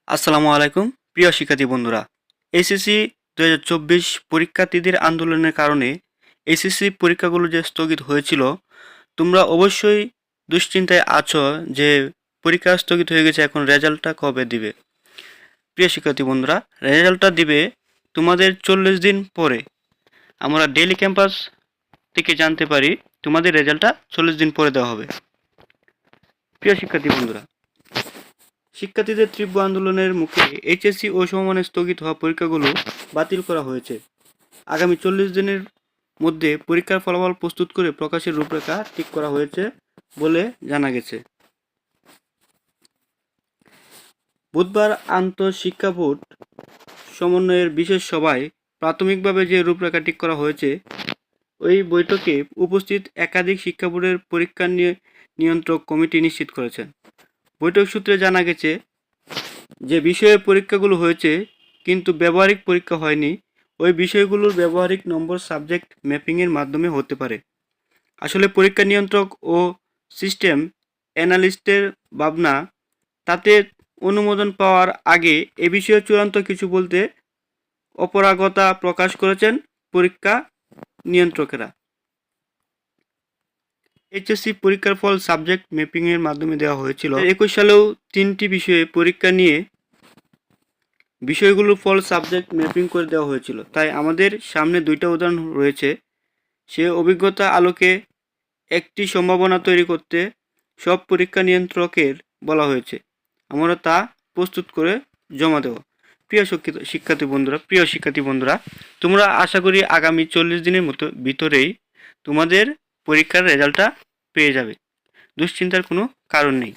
আসসালামু আলাইকুম প্রিয় শিক্ষার্থী বন্ধুরা। এইচএসসি 2024 পরীক্ষার্থীদের আন্দোলনের কারণে এইচএসসি পরীক্ষাগুলো যে স্থগিত হয়েছিল, তোমরা অবশ্যই দুশ্চিন্তায় আছো যে পরীক্ষা স্থগিত হয়ে গেছে, এখন রেজাল্টটা কবে দিবে। প্রিয় শিক্ষার্থী বন্ধুরা, রেজাল্টটা দিবে তোমাদের 40 দিন পরে। আমরা ডেইলি ক্যাম্পাস থেকে জানতে পারি তোমাদের রেজাল্টটা 40 দিন পরে দেওয়া হবে। প্রিয় শিক্ষার্থী বন্ধুরা, শিক্ষার্থীদের তীব্র আন্দোলনের মুখে এইচএসসি ও সমমানের স্থগিত হওয়া পরীক্ষাগুলো বাতিল করা হয়েছে। আগামী 40 দিনের মধ্যে পরীক্ষার ফলাফল প্রস্তুত করে প্রকাশের রূপরেখা ঠিক করা হয়েছে বলে জানা গেছে। বুধবার আন্তঃশিক্ষা বোর্ড সমন্বয়ের বিশেষ সভায় প্রাথমিকভাবে যে রূপরেখা ঠিক করা হয়েছে, ওই বৈঠকে উপস্থিত একাধিক শিক্ষা বোর্ডের পরীক্ষা নিয়ন্ত্রক কমিটি নিশ্চিত করেছেন। বৈঠক সূত্রে জানা গেছে যে বিষয়ে পরীক্ষাগুলো হয়েছে কিন্তু ব্যবহারিক পরীক্ষা হয়নি, ওই বিষয়গুলোর ব্যবহারিক নম্বর সাবজেক্ট ম্যাপিংয়ের মাধ্যমে হতে পারে। আসলে পরীক্ষা নিয়ন্ত্রক ও সিস্টেম অ্যানালিস্টের ভাবনা, তাতে অনুমোদন পাওয়ার আগে এ বিষয়ে চূড়ান্ত কিছু বলতে অপারগতা প্রকাশ করেছেন পরীক্ষা নিয়ন্ত্রকেরা। এইচএসসি পরীক্ষার ফল সাবজেক্ট ম্যাপিংয়ের মাধ্যমে দেওয়া হয়েছিল। 2021 সালেও 3টি বিষয়ে পরীক্ষা নিয়ে বিষয়গুলোর ফল সাবজেক্ট ম্যাপিং করে দেওয়া হয়েছিল, তাই আমাদের সামনে 2টা উদাহরণ রয়েছে। সে অভিজ্ঞতা আলোকে একটি সম্ভাবনা তৈরি করতে সব পরীক্ষা নিয়ন্ত্রকের বলা হয়েছে, আমরা তা প্রস্তুত করে জমা দেব। প্রিয় শিক্ষার্থী বন্ধুরা, তোমরা আশা করি আগামী 40 দিনের ভিতরেই তোমাদের পরীক্ষার রেজাল্টটা পেয়ে যাবে। দুশ্চিন্তার কোনো কারণ নেই।